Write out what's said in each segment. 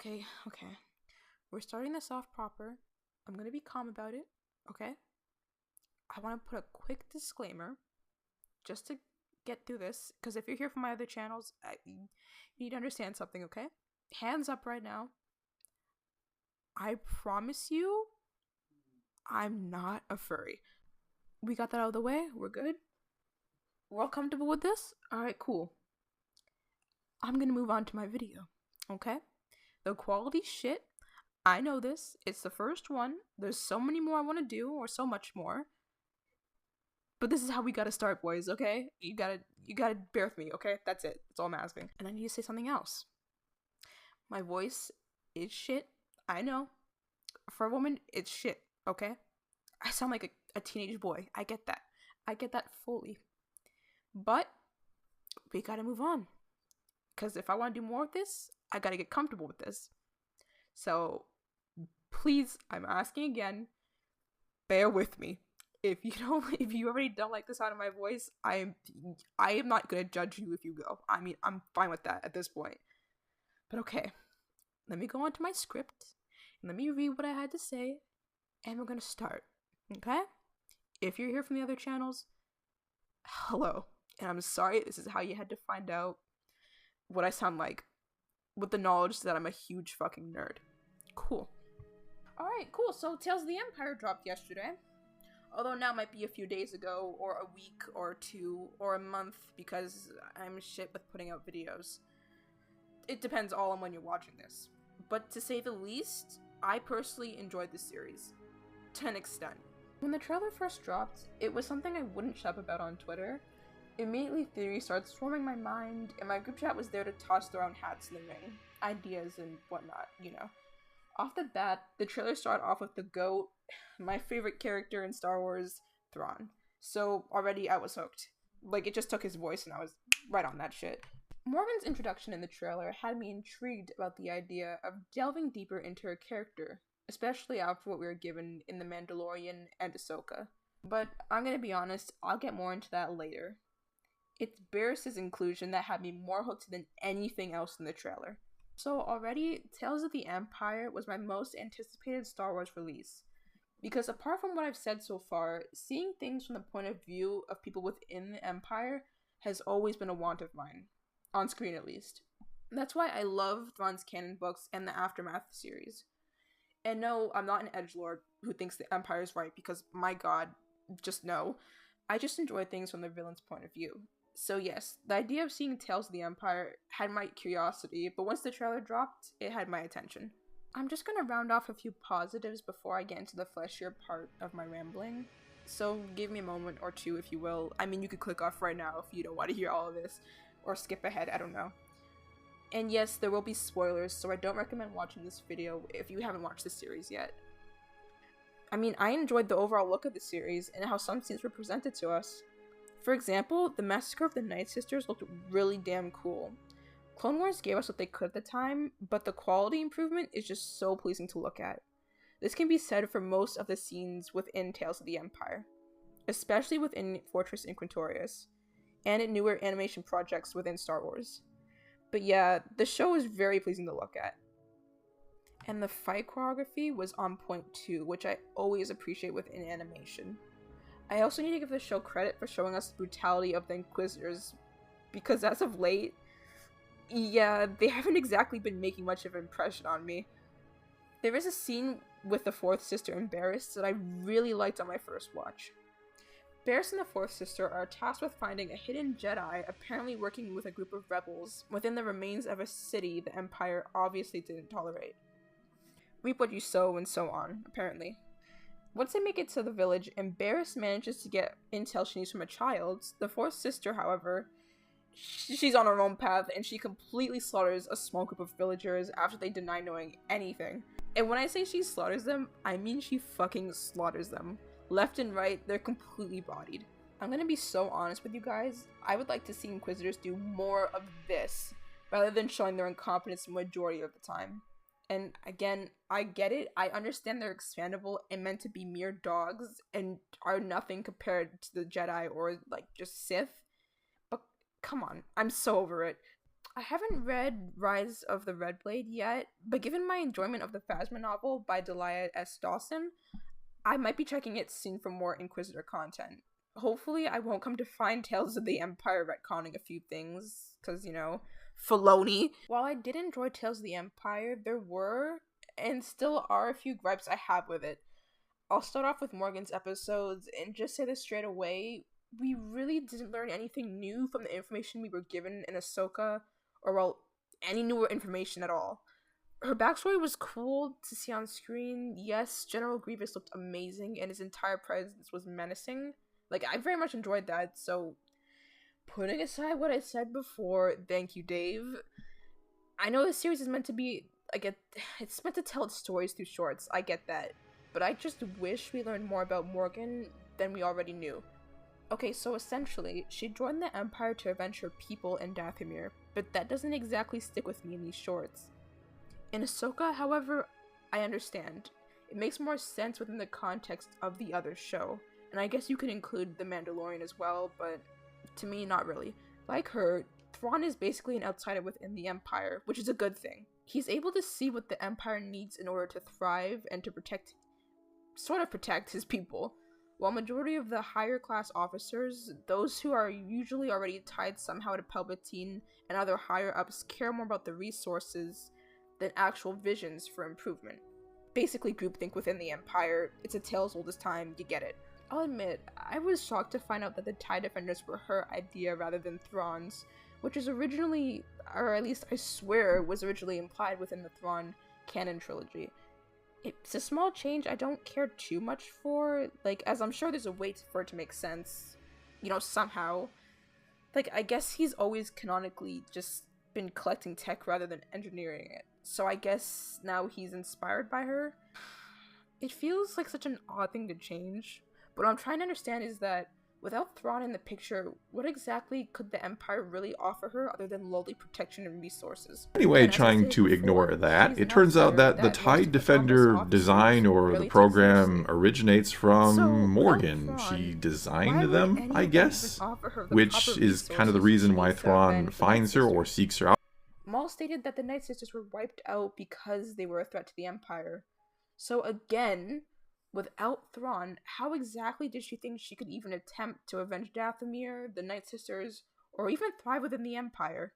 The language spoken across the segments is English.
Okay. We're starting this off proper. I'm gonna be calm about it, okay? I want to put a quick disclaimer just to get through this, because if you're here from my other channels, you need to understand something, okay? Hands up right now. I promise you, I'm not a furry. We got that out of the way. We're good. We're all comfortable with this? Alright, cool. I'm gonna move on to my video, okay? The quality shit. I know this. It's the first one. There's so many more I want to do, or so much more. But this is how we gotta start, boys, okay? You gotta bear with me, okay? That's it. That's all I'm asking. And I need to say something else. My voice is shit. I know. For a woman, it's shit, okay? I sound like a teenage boy. I get that. I get that fully. But we gotta move on. Because if I want to do more with this, I gotta get comfortable with this. So, please, I'm asking again, bear with me. If you already don't like the sound of my voice, I am not gonna judge you if you go. I mean, I'm fine with that at this point. But okay, let me go on to my script and let me read what I had to say, and we're gonna start. Okay? If you're here from the other channels, hello, and I'm sorry this is how you had to find out what I sound like, with the knowledge that I'm a huge fucking nerd. Cool. Alright, cool. So Tales of the Empire dropped yesterday. Although now might be a few days ago, or a week, or two, or a month, because I'm shit with putting out videos. It depends all on when you're watching this. But to say the least, I personally enjoyed the series. To an extent. When the trailer first dropped, it was something I wouldn't shut up about on Twitter. Immediately theory started swarming my mind, and my group chat was there to toss their own hats in the ring. Ideas and whatnot, you know. Off the bat, the trailer started off with the GOAT, my favorite character in Star Wars, Thrawn. So already I was hooked. Like, it just took his voice and I was right on that shit. Morgan's introduction in the trailer had me intrigued about the idea of delving deeper into her character, especially after what we were given in The Mandalorian and Ahsoka. But I'm gonna be honest, I'll get more into that later. It's Barris's inclusion that had me more hooked than anything else in the trailer. So already, Tales of the Empire was my most anticipated Star Wars release. Because apart from what I've said so far, seeing things from the point of view of people within the Empire has always been a want of mine. On screen at least. That's why I love Thrawn's canon books and the Aftermath series. And no, I'm not an edgelord who thinks the Empire is right because, my god, just no. I just enjoy things from the villain's point of view. So yes, the idea of seeing Tales of the Empire had my curiosity, but once the trailer dropped, it had my attention. I'm just gonna round off a few positives before I get into the fleshier part of my rambling. So give me a moment or two if you will. I mean, you could click off right now if you don't want to hear all of this, or skip ahead, I don't know. And yes, there will be spoilers, so I don't recommend watching this video if you haven't watched the series yet. I mean, I enjoyed the overall look of the series and how some scenes were presented to us. For example, the Massacre of the Night Sisters looked really damn cool. Clone Wars gave us what they could at the time, but the quality improvement is just so pleasing to look at. This can be said for most of the scenes within Tales of the Empire, especially within Fortress Inquisitorius, and in newer animation projects within Star Wars. But yeah, the show is very pleasing to look at. And the fight choreography was on point too, which I always appreciate within animation. I also need to give the show credit for showing us the brutality of the Inquisitors, because as of late, yeah, they haven't exactly been making much of an impression on me. There is a scene with the fourth sister and Barriss that I really liked on my first watch. Barriss and the fourth sister are tasked with finding a hidden Jedi apparently working with a group of rebels within the remains of a city the Empire obviously didn't tolerate. Reap what you sow and so on, apparently. Once they make it to the village and Barriss manages to get intel she needs from a child, the fourth sister, however, she's on her own path and she completely slaughters a small group of villagers after they deny knowing anything. And when I say she slaughters them, I mean she fucking slaughters them. Left and right, they're completely bodied. I'm gonna be so honest with you guys, I would like to see Inquisitors do more of this, rather than showing their incompetence the majority of the time. And again, I get it, I understand they're expandable and meant to be mere dogs and are nothing compared to the Jedi or like just Sith, but come on, I'm so over it. I haven't read Rise of the Red Blade yet, but given my enjoyment of the Phasma novel by Delia S. Dawson, I might be checking it soon for more Inquisitor content. Hopefully, I won't come to find Tales of the Empire retconning a few things, because, Filoni. While I did enjoy Tales of the Empire, there were, and still are, a few gripes I have with it. I'll start off with Morgan's episodes, and just say this straight away, we really didn't learn anything new from the information we were given in Ahsoka, or, well, any newer information at all. Her backstory was cool to see on screen. Yes, General Grievous looked amazing, and his entire presence was menacing. Like, I very much enjoyed that, so putting aside what I said before, thank you, Dave. I know this series is meant to be, it's meant to tell its stories through shorts, I get that. But I just wish we learned more about Morgan than we already knew. Okay, so essentially, she joined the Empire to avenge her people in Dathomir, but that doesn't exactly stick with me in these shorts. In Ahsoka, however, I understand. It makes more sense within the context of the other show, and I guess you could include The Mandalorian as well, but to me, not really. Like her, Thrawn is basically an outsider within the Empire, which is a good thing. He's able to see what the Empire needs in order to thrive and to protect his people. While majority of the higher class officers, those who are usually already tied somehow to Palpatine and other higher ups, care more about the resources than actual visions for improvement. Basically groupthink within the Empire. It's a tale as old as time, you get it. I'll admit, I was shocked to find out that the TIE Defenders were her idea rather than Thrawn's, which is originally, or at least I swear was originally implied within the Thrawn canon trilogy. It's a small change I don't care too much for, as I'm sure there's a way for it to make sense, somehow. I guess he's always canonically just been collecting tech rather than engineering it, so I guess now he's inspired by her. It feels like such an odd thing to change, but what I'm trying to understand is that without Thrawn in the picture, what exactly could the Empire really offer her other than lowly protection and resources? Anyway, trying to ignore that, it turns out that the TIE Defender design or the program originates from Morgan. She designed them, I guess, which is kind of the reason why Thrawn finds her or seeks her out. Maul stated that the Night Sisters were wiped out because they were a threat to the Empire. So again, without Thrawn, how exactly did she think she could even attempt to avenge Dathomir, the Night Sisters, or even thrive within the Empire?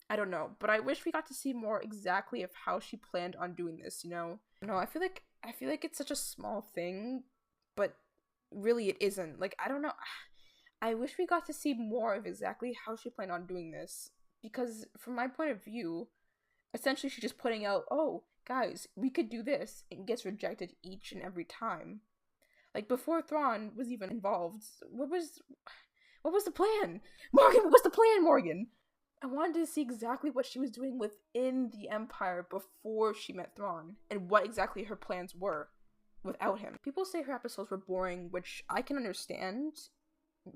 I don't know, but I wish we got to see more exactly of how she planned on doing this, I feel like it's such a small thing, but really it isn't. I don't know. I wish we got to see more of exactly how she planned on doing this, because from my point of view, essentially she's just putting out, oh, guys, we could do this, and gets rejected each and every time. Before Thrawn was even involved, what was the plan? Morgan, what's the plan, Morgan? I wanted to see exactly what she was doing within the Empire before she met Thrawn, and what exactly her plans were without him. People say her episodes were boring, which I can understand,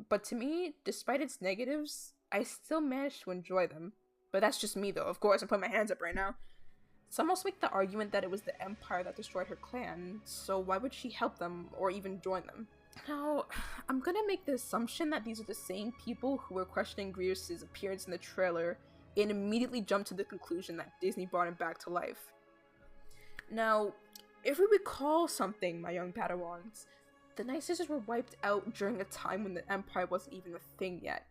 but to me, despite its negatives, I still managed to enjoy them. But that's just me, though. Of course, I'm putting my hands up right now. Some also make the argument that it was the Empire that destroyed her clan, so why would she help them or even join them? Now, I'm gonna make the assumption that these are the same people who were questioning Grievous's appearance in the trailer and immediately jumped to the conclusion that Disney brought him back to life. Now, if we recall something, my young Padawans, the Night Sisters were wiped out during a time when the Empire wasn't even a thing yet.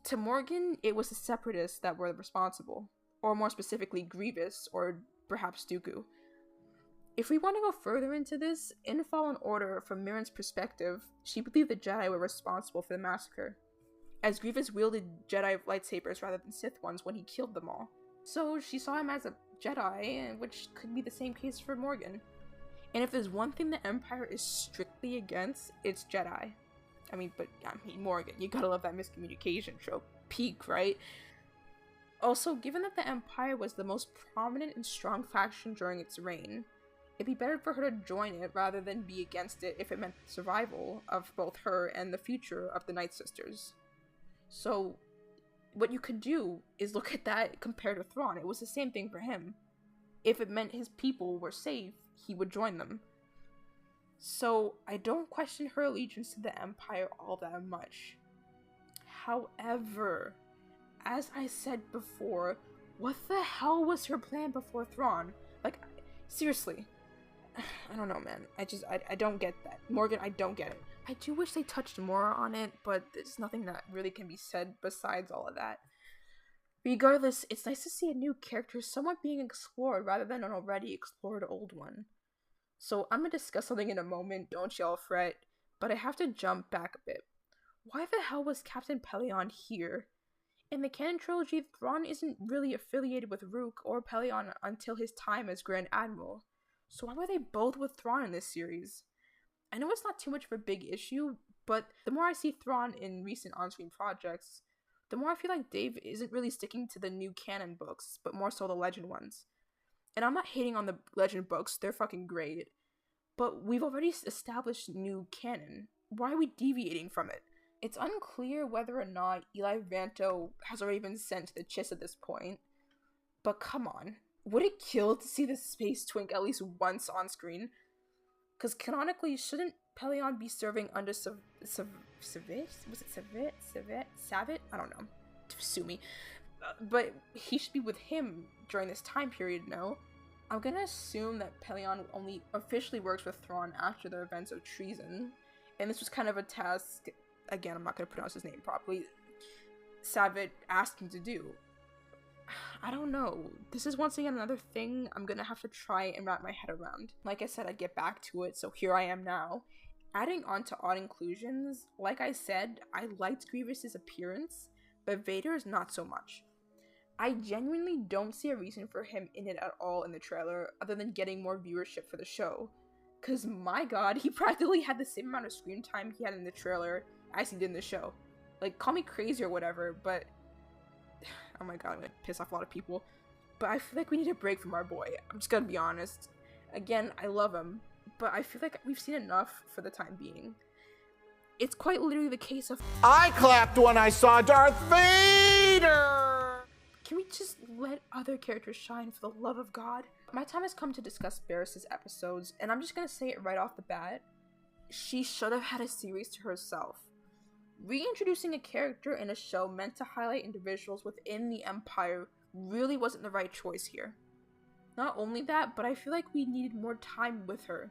To Morgan, it was the Separatists that were responsible, or more specifically Grievous, or perhaps Dooku. If we want to go further into this, in Fallen Order, from Mirren's perspective, she believed the Jedi were responsible for the massacre, as Grievous wielded Jedi lightsabers rather than Sith ones when he killed them all. So she saw him as a Jedi, which could be the same case for Morgan. And if there's one thing the Empire is strictly against, it's Jedi. Morgan, you gotta love that miscommunication trope. Peak, right? Also, given that the Empire was the most prominent and strong faction during its reign, it'd be better for her to join it rather than be against it if it meant the survival of both her and the future of the Night Sisters. So, what you could do is look at that compared to Thrawn. It was the same thing for him. If it meant his people were safe, he would join them. So, I don't question her allegiance to the Empire all that much. However, as I said before, what the hell was her plan before Thrawn? Like, seriously. I don't know, man. I don't get that. Morgan, I don't get it. I do wish they touched more on it, but there's nothing that really can be said besides all of that. Regardless, it's nice to see a new character somewhat being explored rather than an already explored old one. So I'm gonna discuss something in a moment, don't y'all fret, but I have to jump back a bit. Why the hell was Captain Pellaeon here? In the canon trilogy, Thrawn isn't really affiliated with Rook or Pellaeon until his time as Grand Admiral. So why were they both with Thrawn in this series? I know it's not too much of a big issue, but the more I see Thrawn in recent on-screen projects, the more I feel like Dave isn't really sticking to the new canon books, but more so the Legend ones. And I'm not hating on the Legend books, they're fucking great. But we've already established new canon. Why are we deviating from it? It's unclear whether or not Eli Vanto has already been sent to the Chiss at this point. But come on, would it kill to see the Space Twink at least once on screen? Because canonically, shouldn't Pellaeon be serving under Savit? Was it Savit? I don't know. Sue me. But he should be with him during this time period, no? I'm gonna assume that Pellaeon only officially works with Thrawn after the events of Treason. And this was kind of a task, again, I'm not gonna pronounce his name properly, Savit asked him to do. I don't know. This is once again another thing I'm gonna have to try and wrap my head around. Like I said, I'd get back to it, so here I am now. Adding on to odd inclusions, like I said, I liked Grievous's appearance, but Vader's not so much. I genuinely don't see a reason for him in it at all in the trailer, other than getting more viewership for the show. Cause my god, he practically had the same amount of screen time he had in the trailer as he did in the show. Like, call me crazy or whatever, but oh my god, I'm gonna piss off a lot of people. But I feel like we need a break from our boy. I'm just gonna be honest. Again, I love him, but I feel like we've seen enough for the time being. It's quite literally the case of I clapped when I saw Darth Vader! Can we just let other characters shine for the love of God? My time has come to discuss Barriss' episodes, and I'm just gonna say it right off the bat. She should have had a series to herself. Reintroducing a character in a show meant to highlight individuals within the Empire really wasn't the right choice here. Not only that, but I feel like we needed more time with her.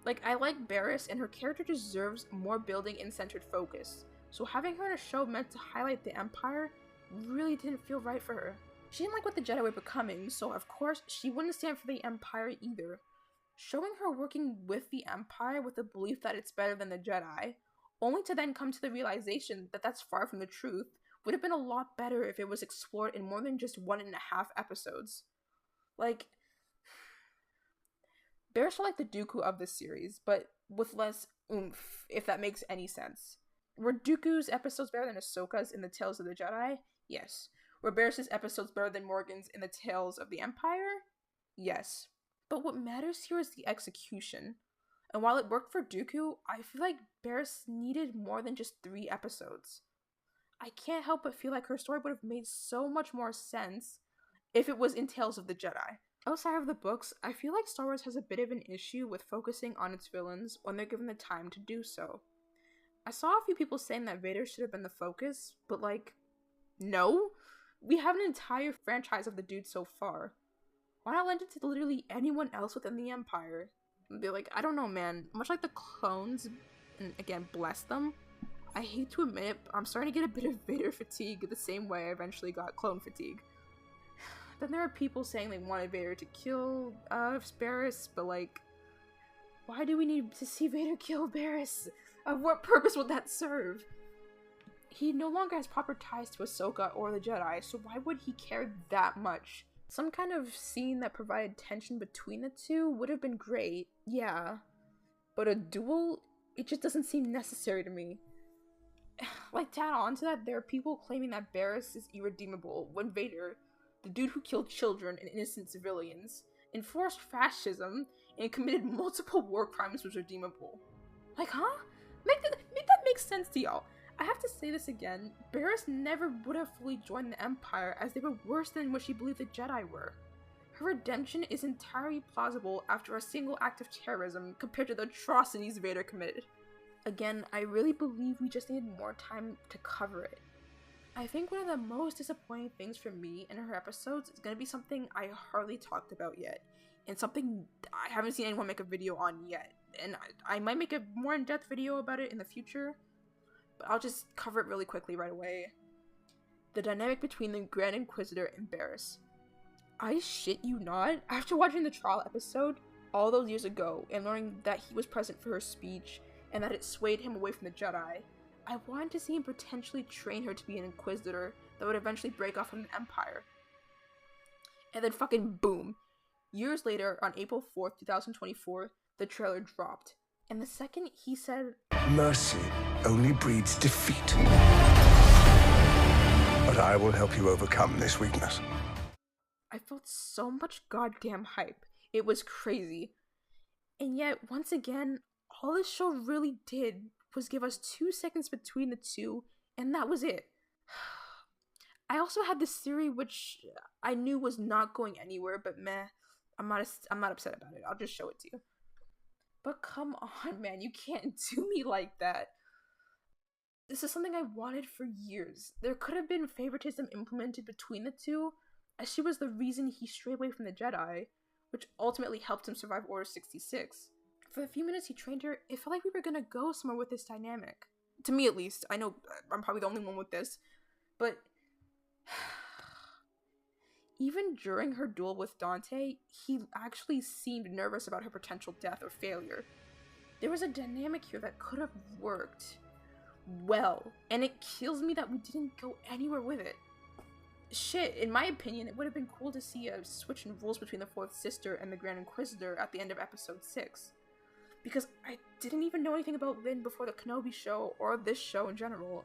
Like, I like Barriss, and her character deserves more building and centered focus. So having her in a show meant to highlight the Empire really didn't feel right for her. She didn't like what the Jedi were becoming, so of course she wouldn't stand for the Empire either. Showing her working with the Empire with the belief that it's better than the Jedi, only to then come to the realization that that's far from the truth, would have been a lot better if it was explored in more than just 1.5 episodes. Like, Barriss are like the Dooku of this series, but with less oomph, if that makes any sense. Were Dooku's episodes better than Ahsoka's in the Tales of the Jedi? Yes. Were Barriss' episodes better than Morgan's in the Tales of the Empire? Yes. But what matters here is the execution. And while it worked for Dooku, I feel like Barriss needed more than just 3 episodes. I can't help but feel like her story would have made so much more sense if it was in Tales of the Jedi. Outside of the books, I feel like Star Wars has a bit of an issue with focusing on its villains when they're given the time to do so. I saw a few people saying that Vader should have been the focus, but like, no? We have an entire franchise of the dude so far. Why not lend it to literally anyone else within the Empire? And be like, I don't know, man. Much like the clones, and again, bless them, I hate to admit it, but I'm starting to get a bit of Vader fatigue the same way I eventually got clone fatigue. Then there are people saying they wanted Vader to kill Barriss, but like, why do we need to see Vader kill Barriss? Of what purpose would that serve? He no longer has proper ties to Ahsoka or the Jedi, so why would he care that much? Some kind of scene that provided tension between the two would have been great, yeah. But a duel? It just doesn't seem necessary to me. Like, to add on to that, there are people claiming that Barriss is irredeemable, when Vader, the dude who killed children and innocent civilians, enforced fascism, and committed multiple war crimes, was redeemable. Like, huh? Make that make sense to y'all. I have to say this again, Barriss never would have fully joined the Empire as they were worse than what she believed the Jedi were. Her redemption is entirely plausible after a single act of terrorism compared to the atrocities Vader committed. Again, I really believe we just needed more time to cover it. I think one of the most disappointing things for me in her episodes is going to be something I hardly talked about yet, and something I haven't seen anyone make a video on yet, and I might make a more in-depth video about it in the future, but I'll just cover it really quickly right away. The dynamic between the Grand Inquisitor and Barriss. I shit you not, after watching the trial episode all those years ago and learning that he was present for her speech and that it swayed him away from the Jedi, I wanted to see him potentially train her to be an Inquisitor that would eventually break off from the Empire. And then fucking boom. Years later, on April 4th, 2024, the trailer dropped. And the second he said, "Mercy only breeds defeat. But I will help you overcome this weakness," I felt so much goddamn hype. It was crazy. And yet, once again, all this show really did was give us 2 seconds between the two, and that was it. I also had this theory which I knew was not going anywhere, but meh, I'm not upset about it. I'll just show it to you. But come on, man, you can't do me like that. This is something I wanted for years. There could have been favoritism implemented between the two, as she was the reason he strayed away from the Jedi, which ultimately helped him survive Order 66. For the few minutes he trained her, it felt like we were gonna go somewhere with this dynamic. To me, at least. I know I'm probably the only one with this, but even during her duel with Dante, he actually seemed nervous about her potential death or failure. There was a dynamic here that could have worked well, and it kills me that we didn't go anywhere with it. Shit, in my opinion, it would have been cool to see a switch in rules between the Fourth Sister and the Grand Inquisitor at the end of episode 6. Because I didn't even know anything about Lynn before the Kenobi show, or this show in general.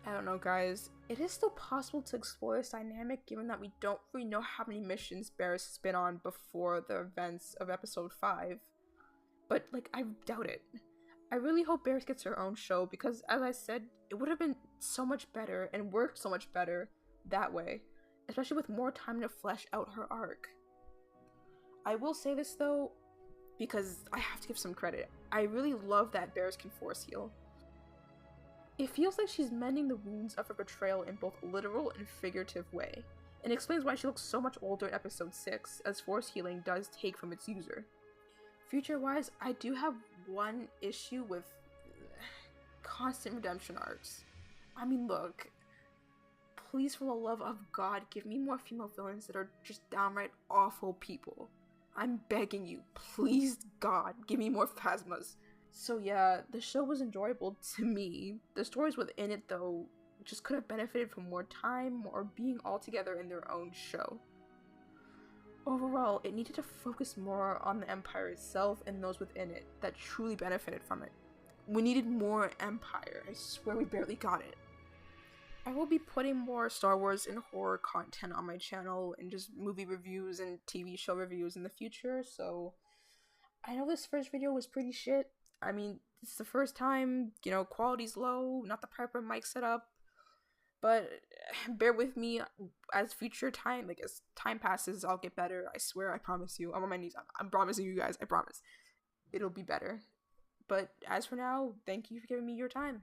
I don't know, guys. It is still possible to explore this dynamic given that we don't really know how many missions Barriss has been on before the events of episode 5. But, like, I doubt it. I really hope Barriss gets her own show because, as I said, it would have been so much better and worked so much better that way, especially with more time to flesh out her arc. I will say this though, because I have to give some credit. I really love that Barriss can force heal. It feels like she's mending the wounds of her betrayal in both a literal and figurative way, and explains why she looks so much older in episode 6, as force healing does take from its user. Future-wise, I do have one issue with constant redemption arcs. I mean, look, please, for the love of God, give me more female villains that are just downright awful people. I'm begging you, please God, give me more Phasmas. So yeah, the show was enjoyable to me. The stories within it, though, just could have benefited from more time or being all together in their own show. Overall, it needed to focus more on the Empire itself and those within it that truly benefited from it. We needed more Empire. I swear we barely got it. I will be putting more Star Wars and horror content on my channel and just movie reviews and TV show reviews in the future, so I know this first video was pretty shit. I mean, it's the first time, you know, quality's low, not the proper mic setup, but bear with me as future time, like as time passes, I'll get better. I swear, I promise you. I'm on my knees. I'm promising you guys, I promise. It'll be better. But as for now, thank you for giving me your time.